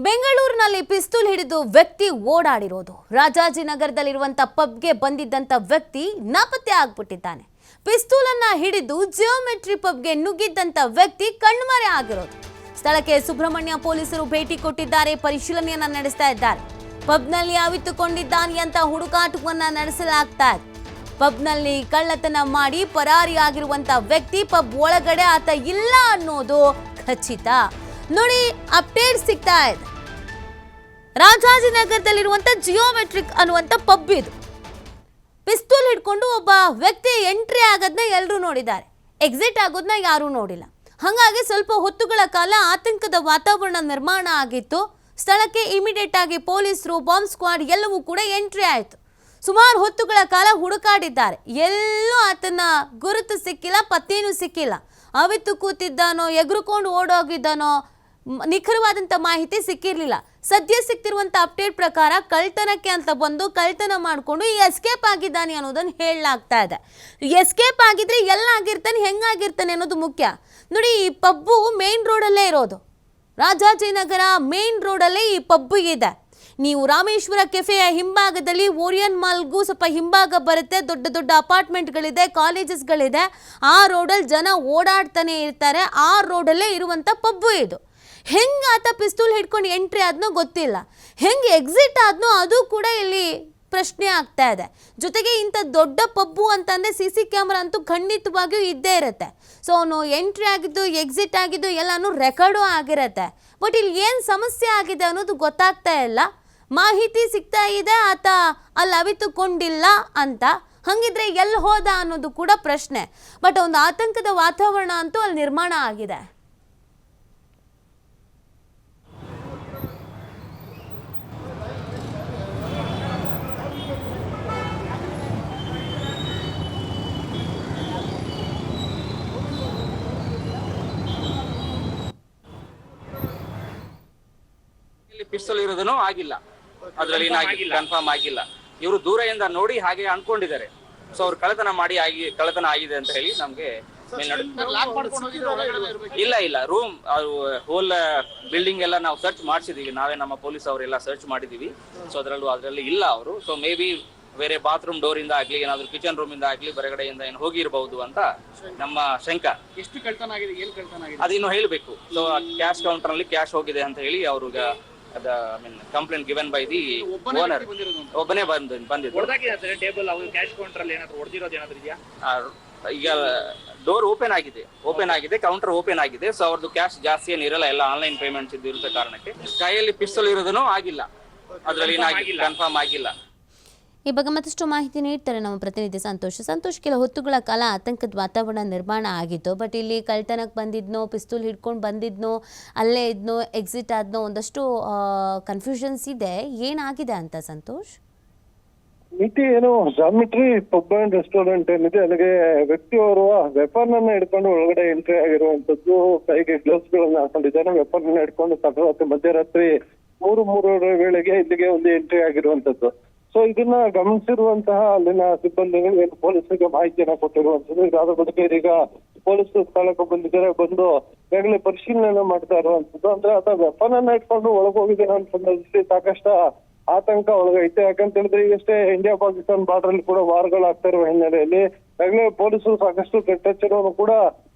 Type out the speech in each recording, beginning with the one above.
ಬೆಂಗಳೂರಿನಲ್ಲಿ ಪಿಸ್ತೂಲ್ ಹಿಡಿದು ವ್ಯಕ್ತಿ ಓಡಾಡಿರೋದು. ರಾಜಾಜಿನಗರದಲ್ಲಿರುವಂತ ಪಬ್ಗೆ ಬಂದಿದ್ದಂತ ವ್ಯಕ್ತಿ ನಾಪತ್ತೆ ಆಗ್ಬಿಟ್ಟಿದ್ದಾನೆ. ಪಿಸ್ತೂಲ್ ಅನ್ನ ಹಿಡಿದು ಜಿಯೋಮೆಟ್ರಿ ಪಬ್ಗೆ ನುಗ್ಗಿದ್ದಂತ ವ್ಯಕ್ತಿ ಕಣ್ಮರೆ ಆಗಿರೋದು. ಸ್ಥಳಕ್ಕೆ ಸುಬ್ರಹ್ಮಣ್ಯ ಪೊಲೀಸರು ಭೇಟಿ ಕೊಟ್ಟಿದ್ದಾರೆ, ಪರಿಶೀಲನೆಯನ್ನ ನಡೆಸ್ತಾ ಇದ್ದಾರೆ. ಪಬ್ನಲ್ಲಿ ಅವಿತುಕೊಂಡಿದ್ದಾನೆ ಅಂತ ಹುಡುಕಾಟವನ್ನ ನಡೆಸಲಾಗ್ತಾ ಇದೆ. ಪಬ್ನಲ್ಲಿ ಕಳ್ಳತನ ಮಾಡಿ ಪರಾರಿಯಾಗಿರುವಂತ ವ್ಯಕ್ತಿ ಪಬ್ ಒಳಗಡೆ ಆತ ಇಲ್ಲ ಅನ್ನೋದು ಖಚಿತ. ನೋಡಿ, ಅಪ್ಡೇಟ್ ಸಿಗ್ತಾ ಇದೆ. ರಾಜಾಜಿನಗರದಲ್ಲಿರುವಂತ ಜಿಯೋಮೆಟ್ರಿಕ್ ಅನ್ನುವಂತ ಪಬ್ ಇದು. ಪಿಸ್ತೂಲ್ ಹಿಡ್ಕೊಂಡು ಒಬ್ಬ ವ್ಯಕ್ತಿ ಎಂಟ್ರಿ ಆಗೋದನ್ನ ಎಲ್ಲರೂ ನೋಡಿದ್ದಾರೆ, ಎಕ್ಸಿಟ್ ಆಗೋದನ್ನ ಯಾರೂ ನೋಡಿಲ್ಲ. ಹಾಗಾಗಿ ಸ್ವಲ್ಪ ಹೊತ್ತುಗಳ ಕಾಲ ಆತಂಕದ ವಾತಾವರಣ ನಿರ್ಮಾಣ ಆಗಿತ್ತು. ಸ್ಥಳಕ್ಕೆ ಇಮಿಡಿಯೇಟ್ ಆಗಿ ಪೊಲೀಸರು, ಬಾಂಬ್ ಸ್ಕ್ವಾಡ್ ಎಲ್ಲವೂ ಕೂಡ ಎಂಟ್ರಿ ಆಯಿತು. ಸುಮಾರು ಹೊತ್ತುಗಳ ಕಾಲ ಹುಡುಕಾಡಿದ್ದಾರೆ, ಎಲ್ಲೂ ಆತನ ಗುರುತು ಸಿಕ್ಕಿಲ್ಲ, ಪತ್ತೇನೂ ಸಿಕ್ಕಿಲ್ಲ. ಅವಿತು ಕೂತಿದ್ದಾನೋ, ಎಗರುಕೊಂಡು ಓಡೋಗಿದ್ದಾನೋ, ನಿಖರವಾದಂಥ ಮಾಹಿತಿ ಸಿಕ್ಕಿರಲಿಲ್ಲ. ಸದ್ಯ ಸಿಕ್ತಿರುವಂಥ ಅಪ್ಡೇಟ್ ಪ್ರಕಾರ ಕಳ್ತನಕ್ಕೆ ಅಂತ ಬಂದು ಕಳ್ತನ ಮಾಡಿಕೊಂಡು ಎಸ್ಕೇಪ್ ಆಗಿದ್ದಾನೆ ಅನ್ನೋದನ್ನು ಹೇಳಲಾಗ್ತಾ ಇದೆ. ಎಸ್ಕೇಪ್ ಆಗಿದ್ರೆ ಎಲ್ಲಾಗಿರ್ತಾನೆ, ಹೆಂಗಾಗಿರ್ತಾನೆ ಅನ್ನೋದು ಮುಖ್ಯ. ನೋಡಿ, ಈ ಪಬ್ಬು ಮೇನ್ ರೋಡಲ್ಲೇ ಇರೋದು. ರಾಜಾಜಿನಗರ ಮೇನ್ ರೋಡಲ್ಲೇ ಈ ಪಬ್ಬು ಇದೆ. ನೀವು ರಾಮೇಶ್ವರ ಕೆಫೆಯ ಹಿಂಭಾಗದಲ್ಲಿ ಓರಿಯನ್ ಮಾಲ್ಗೂ ಸ್ವಲ್ಪ ಹಿಂಭಾಗ ಬರುತ್ತೆ. ದೊಡ್ಡ ದೊಡ್ಡ ಅಪಾರ್ಟ್ಮೆಂಟ್ಗಳಿದೆ, ಕಾಲೇಜಸ್ಗಳಿದೆ. ಆ ರೋಡಲ್ಲಿ ಜನ ಓಡಾಡ್ತಾನೆ ಇರ್ತಾರೆ. ಆ ರೋಡಲ್ಲೇ ಇರುವಂಥ ಪಬ್ಬು ಇದು. ಹೆಂಗೆ ಆತ ಪಿಸ್ತೂಲ್ ಹಿಡ್ಕೊಂಡು ಎಂಟ್ರಿ ಆದ್ನೋ ಗೊತ್ತಿಲ್ಲ, ಹೆಂಗೆ ಎಕ್ಸಿಟ್ ಆದ್ನೋ ಅದು ಕೂಡ ಇಲ್ಲಿ ಪ್ರಶ್ನೆ ಆಗ್ತಾ ಇದೆ. ಜೊತೆಗೆ ಇಂಥ ದೊಡ್ಡ ಪಬ್ಬು ಅಂತಂದರೆ CC ಕ್ಯಾಮ್ರಾ ಅಂತೂ ಖಂಡಿತವಾಗಿಯೂ ಇದ್ದೇ ಇರುತ್ತೆ. ಸೊ ಅವನು ಎಂಟ್ರಿ ಆಗಿದ್ದು, ಎಕ್ಸಿಟ್ ಆಗಿದ್ದು ಎಲ್ಲನೂ ರೆಕಾರ್ಡು ಆಗಿರುತ್ತೆ. ಬಟ್ ಇಲ್ಲಿ ಏನು ಸಮಸ್ಯೆ ಆಗಿದೆ ಅನ್ನೋದು ಗೊತ್ತಾಗ್ತಾ ಇಲ್ಲ. ಮಾಹಿತಿ ಸಿಗ್ತಾ ಇದೆ ಆತ ಅಲ್ಲಿ ಅವಿತುಕೊಂಡಿಲ್ಲ ಅಂತ. ಹಾಗಿದ್ರೆ ಎಲ್ಲಿ ಹೋದ ಅನ್ನೋದು ಕೂಡ ಪ್ರಶ್ನೆ. ಬಟ್ ಒಂದು ಆತಂಕದ ವಾತಾವರಣ ಅಂತೂ ಅಲ್ಲಿ ನಿರ್ಮಾಣ ಆಗಿದೆ. ಪಿಸ್ತೂಲ್ ಇರೋದನ್ನು ಆಗಿಲ್ಲ, ಅದ್ರಲ್ಲಿ ಕನ್ಫರ್ಮ್ ಆಗಿಲ್ಲ. ಇವರು ದೂರದಿಂದ ನೋಡಿ ಹಾಗೆ ಅನ್ಕೊಂಡಿದ್ದಾರೆ. ಸೊ ಅವ್ರು ಕಳ್ಳತನ ಆಗಿದೆ ಅಂತ ಹೇಳಿ ನಮ್ಗೆ ಇಲ್ಲ ರೂಮ್ ಹೋಲ್ ಬಿಲ್ಡಿಂಗ್ ಎಲ್ಲ ನಾವು ಸರ್ಚ್ ಮಾಡಿಸಿದೀವಿ. ನಾವೇ ನಮ್ಮ ಪೊಲೀಸ್ ಅವರೆಲ್ಲ ಸರ್ಚ್ ಮಾಡಿದೀವಿ. ಸೊ ಅದರಲ್ಲಿ ಇಲ್ಲ ಅವರು. ಸೊ ಮೇ ಬಿ ಬೇರೆ ಬಾತ್ರೂಮ್ ಡೋರ್ ಇಂದ ಆಗ್ಲಿ, ಏನಾದ್ರು ಕಿಚನ್ ರೂಮ್ ಇಂದ ಆಗ್ಲಿ, ಹೊರಗಡೆಯಿಂದ ಏನು ಹೋಗಿರಬಹುದು ಅಂತ ನಮ್ಮ ಶಂಕ. ಎಷ್ಟು ಕಳ್ತನ ಆಗಿದೆ, ಏನು ಕಳ್ತನ ಆಗಿದೆ ಅದಿನ್ನು ಹೇಳ್ಬೇಕು. ಸೊ ಕ್ಯಾಶ್ ಕೌಂಟರ್ ನಲ್ಲಿ ಕ್ಯಾಶ್ ಹೋಗಿದೆ ಅಂತ ಹೇಳಿ ಅವ್ರಿಗೆ complaint given by the owner. ಒಬ್ಬನೇ ಬಂದಿದ್ದು. ಟೇಬಲ್ ಕ್ಯಾಶ್ ಕೌಂಟರ್ ಅಲ್ಲಿ ಏನಾದ್ರು ಹೊಡೆದಿರೋದು ಏನಾದ್ರು ಇದೆಯಾ? ಈಗ ಡೋರ್ ಓಪನ್ ಆಗಿದೆ, ಕೌಂಟರ್ ಓಪನ್ ಆಗಿದೆ. ಸೊ ಅವ್ರದ್ದು ಕ್ಯಾಶ್ ಜಾಸ್ತಿ ಏನಿರಲ್ಲ, ಎಲ್ಲ ಆನ್ಲೈನ್ ಪೇಮೆಂಟ್ಸ್ ಇರುತ್ತೆ ಕಾರಣಕ್ಕೆ. ಕೈಯಲ್ಲಿ ಪಿಸ್ತೂಲ್ ಇರೋದನ್ನು ಆಗಿಲ್ಲ, ಅದ್ರಲ್ಲಿ ಕನ್ಫರ್ಮ್ ಆಗಿಲ್ಲ. ಈ ಬಗ್ಗೆ ಮತ್ತಷ್ಟು ಮಾಹಿತಿ ನೀಡ್ತಾರೆ ನಮ್ಮ ಪ್ರತಿನಿಧಿ ಸಂತೋಷ್. ಕೆಲ ಹೊತ್ತುಗಳ ಕಾಲ ಆತಂಕದ ವಾತಾವರಣ ನಿರ್ಮಾಣ ಆಗಿತ್ತು. ಬಟ್ ಇಲ್ಲಿ ಕಳ್ತನಕ್ಕೆ ಬಂದಿದ್ನೋ, ಪಿಸ್ತೂಲ್ ಹಿಡ್ಕೊಂಡು ಬಂದಿದ್ನೋ, ಅಲ್ಲೇ ಇದ್ನೋ, ಎಕ್ಸಿಟ್ ಆದ್ನೋ, ಒಂದಷ್ಟು ಕನ್ಫ್ಯೂಷನ್ಸ್ ಇದೆ. ಏನಾಗಿದೆ ಅಂತ ಸಂತೋಷ್? ಮಿತಿ ಏನು, ಜಾಮಿಟ್ರಿ ಪಬ್ ಅಂಡ್ ರೆಸ್ಟೋರೆಂಟ್ ಏನಿದೆ ಅಲ್ಲಿಗೆ ವ್ಯಕ್ತಿಯವರು ವೆಪನ್ ಅನ್ನ ಹಿಡ್ಕೊಂಡು ಒಳಗಡೆ ಎಂಟ್ರಿ ಆಗಿರುವಂತದ್ದು. ಕೈಗೆ ಗ್ಲೌಸ್ ಗಳನ್ನ ಹಾಕೊಂಡಿದ್ದಾನೆ. ವೆಪನ್ ಅನ್ನ ಹಿಡ್ಕೊಂಡು ತಡರಾತ್ರಿ ಮಧ್ಯರಾತ್ರಿ 3:03 ವೇಳೆಗೆ ಇಲ್ಲಿಗೆ ಒಂದು ಎಂಟ್ರಿ ಆಗಿರುವಂತದ್ದು. ಸೊ ಇದನ್ನ ಗಮನಿಸಿರುವಂತಹ ಅಲ್ಲಿನ ಸಿಬ್ಬಂದಿಗಳು ಪೊಲೀಸರಿಗೆ ಮಾಹಿತಿಯನ್ನ ಕೊಟ್ಟಿರುವಂತದ್ದು. ಇದಾದ ಬಳಿಕ ಈಗ ಪೊಲೀಸರು ಸ್ಥಳಕ್ಕೆ ಬಂದಿದ್ದಾರೆ, ಬಂದು ಈಗಾಗಲೇ ಪರಿಶೀಲನೆ ಮಾಡ್ತಾ ಇರುವಂತದ್ದು. ಅಂದ್ರೆ ಆತ ವೆಪನ್ ಅನ್ನ ಇಟ್ಕೊಂಡು ಒಳಗೋಗಿದ್ದಾನೆ ಅಂತ ಸಂದರ್ಭದಲ್ಲಿ ಸಾಕಷ್ಟು ಆತಂಕ ಒಳಗೈತೆ. ಯಾಕಂತ ಹೇಳಿದ್ರೆ ಈಗಷ್ಟೇ ಇಂಡಿಯಾ ಪಾಕಿಸ್ತಾನ ಬಾರ್ಡರ್ ಅಲ್ಲಿ ಕೂಡ ವಾರ್ಗಳಾಗ್ತಾ ಇರುವ ಹಿನ್ನೆಲೆಯಲ್ಲಿ ಈಗಾಗಲೇ ಪೊಲೀಸರು ಸಾಕಷ್ಟು ಕಟ್ಟೆಚ್ಚರವನ್ನು ಕೂಡ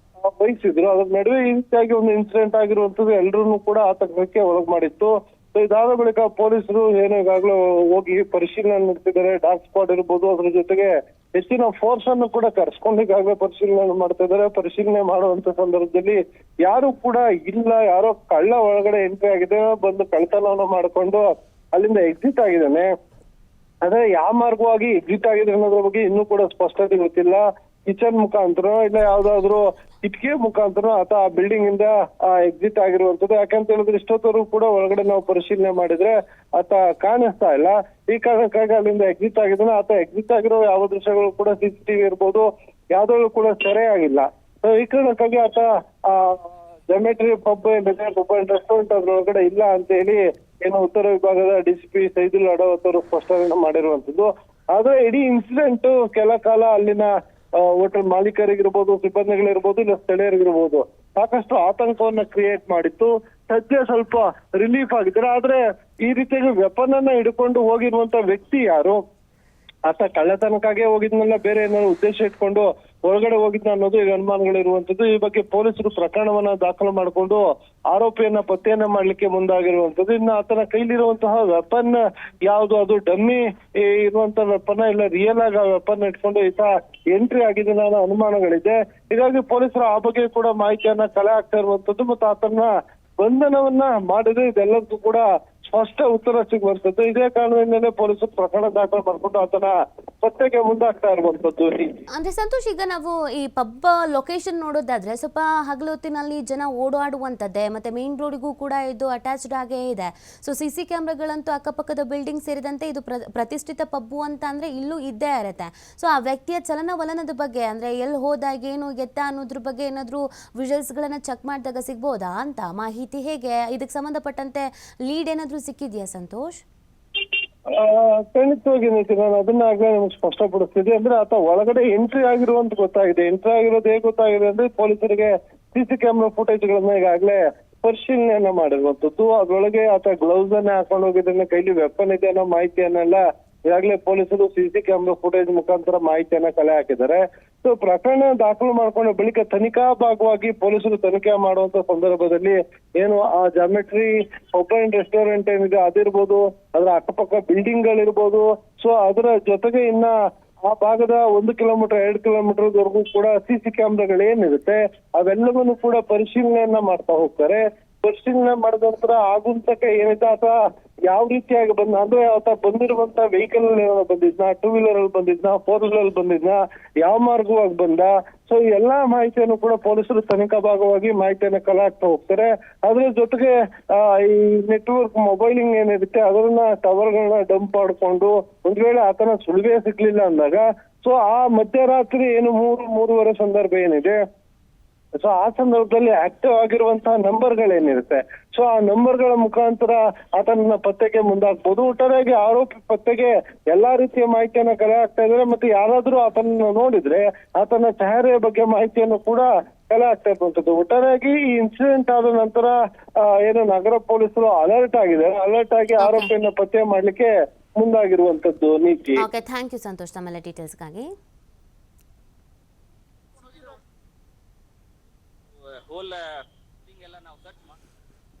ವಹಿಸಿದ್ರು. ಅದ್ರ ನಡುವೆ ಈ ರೀತಿಯಾಗಿ ಒಂದು ಇನ್ಸಿಡೆಂಟ್ ಆಗಿರುವಂತದ್ದು ಎಲ್ಲರೂ ಕೂಡ ಆತಂಕಕ್ಕೆ ಒಳಗ್ ಮಾಡಿತ್ತು. ಸೊ ಇದಾದ ಬಳಿಕ ಪೊಲೀಸರು ಏನು ಈಗಾಗಲೇ ಹೋಗಿ ಪರಿಶೀಲನೆ ನಡೆಸಿದ್ದಾರೆ. ಡಾರ್ಕ್ ಸ್ಪಾಟ್ ಇರ್ಬೋದು, ಅದ್ರ ಜೊತೆಗೆ ಹೆಚ್ಚಿನ ಫೋರ್ಸ್ ಅನ್ನು ಕೂಡ ಕರೆಸ್ಕೊಂಡು ಈಗಾಗಲೇ ಪರಿಶೀಲನೆ ಮಾಡ್ತಾ ಇದ್ದಾರೆ. ಪರಿಶೀಲನೆ ಮಾಡುವಂತ ಸಂದರ್ಭದಲ್ಲಿ ಯಾರು ಕೂಡ ಇಲ್ಲ, ಯಾರೋ ಕಳ್ಳ ಒಳಗಡೆ ಎಂಟ್ರಿ ಆಗಿದೆ, ಬಂದು ಕಳ್ತನವನ್ನು ಮಾಡಿಕೊಂಡು ಅಲ್ಲಿಂದ ಎಕ್ಸಿಟ್ ಆಗಿದ್ದಾನೆ. ಅದೇ ಯಾವ ಮಾರ್ಗವಾಗಿ ಎಕ್ಸಿಟ್ ಆಗಿದೆ ಅನ್ನೋದ್ರ ಬಗ್ಗೆ ಇನ್ನೂ ಕೂಡ ಸ್ಪಷ್ಟತೆ ಗೊತ್ತಿಲ್ಲ. ಕಿಚನ್ ಮುಖಾಂತರ ಇಲ್ಲ ಯಾವ್ದಾದ್ರು ಕಿಟಕಿ ಮುಖಾಂತರ ಆತ ಆ ಬಿಲ್ಡಿಂಗ್ ಇಂದ ಎಕ್ಸಿಟ್ ಆಗಿರುವಂತದ್ದು. ಯಾಕಂತ ಹೇಳಿದ್ರೆ ಇಷ್ಟೊತ್ತವರೆಗೂ ಕೂಡ ಒಳಗಡೆ ನಾವು ಪರಿಶೀಲನೆ ಮಾಡಿದ್ರೆ ಆತ ಕಾಣಿಸ್ತಾ ಇಲ್ಲ. ಈ ಕಾರಣಕ್ಕಾಗಿ ಅಲ್ಲಿಂದ ಎಕ್ಸಿಟ್ ಆಗಿದ್ದಾನೆ. ಆತ ಎಕ್ಸಿಟ್ ಆಗಿರೋ ಯಾವ ದೃಶ್ಯಗಳು ಕೂಡ CCTV ಇರ್ಬೋದು, ಯಾವ್ದ್ರಲ್ಲೂ ಕೂಡ ಸೆರೆ ಆಗಿಲ್ಲ. ಸೊ ಈ ಕಾರಣಕ್ಕಾಗಿ ಆತ ಜಿಯೋಮೆಟ್ರಿ ಪಬ್ ಅಂಡ್ ರೆಸ್ಟೋರೆಂಟ್ ಅದ್ರೊಳಗಡೆ ಇಲ್ಲ ಅಂತ ಹೇಳಿ ಏನು ಉತ್ತರ ವಿಭಾಗದ DCP ಸೈದುಲ್ ಅಡವತ್ ಅವರು ಸ್ಪಷ್ಟನೆ ಮಾಡಿರುವಂತದ್ದು. ಆದ್ರೆ ಇಡೀ ಇನ್ಸಿಡೆಂಟ್ ಕೆಲ ಕಾಲ ಅಲ್ಲಿನ ಹೋಟೆಲ್ ಮಾಲೀಕರಿಗಿರ್ಬೋದು, ಸಿಬ್ಬಂದಿಗಳಿರ್ಬೋದು, ಇಲ್ಲ ಸ್ಥಳೀಯರಿಗಿರ್ಬೋದು ಸಾಕಷ್ಟು ಆತಂಕವನ್ನ ಕ್ರಿಯೇಟ್ ಮಾಡಿತ್ತು. ಸದ್ಯ ಸ್ವಲ್ಪ ರಿಲೀಫ್ ಆಗಿದ್ದಾರೆ. ಆದ್ರೆ ಈ ರೀತಿಯಾಗಿ ವೆಪನ್ ಅನ್ನ ಹಿಡ್ಕೊಂಡು ಹೋಗಿರುವಂತ ವ್ಯಕ್ತಿ ಯಾರು, ಆತ ಕಳ್ಳತನಕ್ಕಾಗೆ ಹೋಗಿದ್ನಲ್ಲ ಬೇರೆ ಏನಾದ್ರು ಉದ್ದೇಶ ಇಟ್ಕೊಂಡು ಒಳಗಡೆ ಹೋಗಿದ್ನ ಅನ್ನೋದು ಈಗ ಅನುಮಾನಗಳಿರುವಂತದ್ದು. ಈ ಬಗ್ಗೆ ಪೊಲೀಸರು ಪ್ರಕರಣವನ್ನ ದಾಖಲು ಮಾಡಿಕೊಂಡು ಆರೋಪಿಯನ್ನ ಪತ್ತೆಯನ್ನ ಮಾಡ್ಲಿಕ್ಕೆ ಮುಂದಾಗಿರುವಂತದ್ದು. ಇನ್ನು ಆತನ ಕೈಲಿರುವಂತಹ ವೆಪನ್ ಯಾವುದು, ಅದು ಡಮ್ಮಿ ಇರುವಂತಹ ವೆಪನ್ ಇಲ್ಲ ರಿಯಲ್ ಆಗಿ ಆ ವೆಪನ್ ಇಟ್ಕೊಂಡು ಈತ ಎಂಟ್ರಿ ಆಗಿದೆ ಅನ್ನೋ ಅನುಮಾನಗಳಿದೆ. ಹೀಗಾಗಿ ಪೊಲೀಸರು ಆ ಬಗ್ಗೆ ಕೂಡ ಮಾಹಿತಿಯನ್ನ ಕಲೆ ಹಾಕ್ತಾ ಇರುವಂತದ್ದು ಮತ್ತು ಆತನ ಬಂಧನವನ್ನ ಮಾಡಿದ್ರೆ ಇದೆಲ್ಲದಕ್ಕೂ ಕೂಡ ಸ್ಪಷ್ಟ ಉತ್ತರ ಸಿಗುವಂತದ್ದು. ಇದೇ ಕಾರಣದಿಂದಲೇ ಪೊಲೀಸರು ಪ್ರಕರಣ ದಾಖಲು ಮಾಡ್ಕೊಂಡು ಆತನ ಪತ್ತೆಗೆ ಮುಂದಾಗ್ತಾ ಇರುವಂತದ್ದು. ಅಂದ್ರೆ ಸಂತೋಷ್, ಈಗ ನಾವು ಈ ಪಬ್ ಲೊಕೇಶನ್ ನೋಡೋದಾದ್ರೆ ಸ್ವಲ್ಪ ಹಗಲು ಹೊತ್ತಿನಲ್ಲಿ ಜನ ಓಡಾಡುವಂಥದ್ದೇ, ಮತ್ತೆ ಮೇನ್ ರೋಡಿಗೂ ಕೂಡ ಇದು ಅಟ್ಯಾಚ್ಡ್ ಆಗೇ ಇದೆ. ಸೊ CC ಕ್ಯಾಮ್ರಾಗಳಂತೂ ಅಕ್ಕಪಕ್ಕದ ಬಿಲ್ಡಿಂಗ್ ಸೇರಿದಂತೆ ಇದು ಪ್ರತಿಷ್ಠಿತ ಪಬ್ಬು ಅಂತ ಅಂದ್ರೆ ಇಲ್ಲೂ ಇದ್ದೇ ಇರುತ್ತೆ. ಸೊ ಆ ವ್ಯಕ್ತಿಯ ಚಲನವಲನದ ಬಗ್ಗೆ ಅಂದ್ರೆ ಎಲ್ಲಿ ಹೋದಾಗ ಏನು ಎತ್ತ ಅನ್ನೋದ್ರ ಬಗ್ಗೆ ಏನಾದರೂ ವಿಜುವಲ್ಸ್ಗಳನ್ನ ಚೆಕ್ ಮಾಡಿದಾಗ ಸಿಗ್ಬೋದಾ ಅಂತ ಮಾಹಿತಿ? ಹೇಗೆ ಇದಕ್ಕೆ ಸಂಬಂಧಪಟ್ಟಂತೆ ಲೀಡ್ ಏನಾದರೂ ಸಿಕ್ಕಿದೆಯಾ ಸಂತೋಷ್? ಖಂಡಿತವಾಗಿ ನಾನು ಅದನ್ನ ಆಗ್ಲೇ ನಿಮ್ಗೆ ಸ್ಪಷ್ಟಪಡಿಸ್ತಿದ್ದೆ. ಅಂದ್ರೆ ಆತ ಒಳಗಡೆ ಎಂಟ್ರಿ ಆಗಿರುವಂತ ಗೊತ್ತಾಗಿದೆ. ಎಂಟ್ರಿ ಆಗಿರೋದು ಹೇಗೆ ಗೊತ್ತಾಗಿದೆ ಅಂದ್ರೆ ಪೊಲೀಸರಿಗೆ CC ಕ್ಯಾಮ್ರಾ ಫುಟೇಜ್ ಗಳನ್ನ ಈಗಾಗಲೇ ಪರಿಶೀಲನೆಯನ್ನ ಮಾಡಿರುವಂತದ್ದು. ಅದ್ರೊಳಗೆ ಆತ ಗ್ಲೌಸ್ ಅನ್ನ ಹಾಕೊಂಡು ಹೋಗಿದ್ದನ್ನ, ಕೈಲಿ ವೆಪನ್ ಇದೆ ಅನ್ನೋ ಮಾಹಿತಿಯನ್ನೆಲ್ಲ ಈಗಾಗಲೇ ಪೊಲೀಸರು CC ಕ್ಯಾಮ್ರಾ ಫುಟೇಜ್ ಮುಖಾಂತರ ಮಾಹಿತಿಯನ್ನ ಕಲೆ ಹಾಕಿದ್ದಾರೆ. ಸೊ ಪ್ರಕರಣ ದಾಖಲು ಮಾಡ್ಕೊಂಡ ಬಳಿಕ ತನಿಖಾ ಭಾಗವಾಗಿ ಪೊಲೀಸರು ತನಿಖೆ ಮಾಡುವಂತ ಸಂದರ್ಭದಲ್ಲಿ ಏನು ಆ ಜಾಮೆಟ್ರಿ ಪಬ್ ಅಂಡ್ ರೆಸ್ಟೋರೆಂಟ್ ಏನಿದೆ ಅದಿರ್ಬೋದು, ಅದರ ಅಕ್ಕಪಕ್ಕ ಬಿಲ್ಡಿಂಗ್ ಗಳಿರ್ಬೋದು, ಸೊ ಅದರ ಜೊತೆಗೆ ಇನ್ನ ಆ ಭಾಗದ 1 ಕಿಲೋಮೀಟರ್ 2 ಕಿಲೋಮೀಟರ್ವರೆಗೂ ಕೂಡ CC ಕ್ಯಾಮ್ರಾಗಳು ಏನಿರುತ್ತೆ ಅವೆಲ್ಲವನ್ನು ಕೂಡ ಪರಿಶೀಲನೆಯನ್ನ ಮಾಡ್ತಾ ಹೋಗ್ತಾರೆ. ಪರಿಶೀಲನೆ ಮಾಡಿದ ನಂತರ ಆಗುಂತಕ ಏನಿದೆ ಆತ ಯಾವ ರೀತಿಯಾಗಿ ಬಂದ, ಅಂದ್ರೆ ಆತ ಬಂದಿರುವಂತ ವೆಹಿಕಲ್ ಬಂದಿದ್ನ, 2 ವೀಲರ್ ಅಲ್ಲಿ ಬಂದಿದ್ನ, 4 ವೀಲರ್ ಅಲ್ಲಿ ಬಂದಿದ್ನ, ಯಾವ ಮಾರ್ಗವಾಗಿ ಬಂದ, ಸೊ ಎಲ್ಲಾ ಮಾಹಿತಿಯನ್ನು ಕೂಡ ಪೊಲೀಸರು ತನಿಖಾ ಭಾಗವಾಗಿ ಮಾಹಿತಿಯನ್ನ ಕಲೆ ಹಾಕ್ತಾ ಹೋಗ್ತಾರೆ. ಅದ್ರ ಜೊತೆಗೆ ಈ ನೆಟ್ವರ್ಕ್ ಮೊಬೈಲಿಂಗ್ ಏನಿರುತ್ತೆ ಅದನ್ನ ಟವರ್ಗಳನ್ನ ಡಂಪ್ ಮಾಡ್ಕೊಂಡು ಒಂದ್ ವೇಳೆ ಆತನ ಸುಳಿವೇ ಸಿಗ್ಲಿಲ್ಲ ಅಂದಾಗ, ಸೊ ಆ ಮಧ್ಯರಾತ್ರಿ ಏನು 3-3:30 ಸಂದರ್ಭ ಏನಿದೆ, ಸೊ ಆ ಸಂದರ್ಭದಲ್ಲಿ ಆಕ್ಟಿವ್ ಆಗಿರುವಂತಹ ನಂಬರ್ಗಳೇನಿರುತ್ತೆ, ಸೊ ಆ ನಂಬರ್ಗಳ ಮುಖಾಂತರ ಆತನ ಪತ್ತೆಗೆ ಮುಂದಾಗ್ಬೋದು. ಒಟ್ಟಾರೆಯಾಗಿ ಆರೋಪಿ ಪತ್ತೆಗೆ ಎಲ್ಲಾ ರೀತಿಯ ಮಾಹಿತಿಯನ್ನ ಕಲೆ ಹಾಕ್ತಾ ಇದ್ದಾರೆ. ಮತ್ತೆ ಯಾರಾದ್ರೂ ಆತನ ನೋಡಿದ್ರೆ ಆತನ ಚಹರೆಯ ಬಗ್ಗೆ ಮಾಹಿತಿಯನ್ನು ಕೂಡ ಕಲೆ ಹಾಕ್ತಾ ಇರುವಂತದ್ದು. ಒಟ್ಟಾರೆಯಾಗಿ ಈ ಇನ್ಸಿಡೆಂಟ್ ಆದ ನಂತರ ಏನು ನಗರ ಪೊಲೀಸರು ಅಲರ್ಟ್ ಆಗಿದ್ದಾರೆ. ಅಲರ್ಟ್ ಆಗಿ ಆರೋಪಿಯನ್ನ ಪತ್ತೆ ಮಾಡ್ಲಿಕ್ಕೆ ಮುಂದಾಗಿರುವಂತದ್ದು. ನೀತಿ. ಓಕೆ, ಥ್ಯಾಂಕ್ ಯು ಸಂತೋಷ್ ತಮ್ಮೆಲ್ಲ ಡೀಟೇಲ್ಸ್ಗಾಗಿ. whole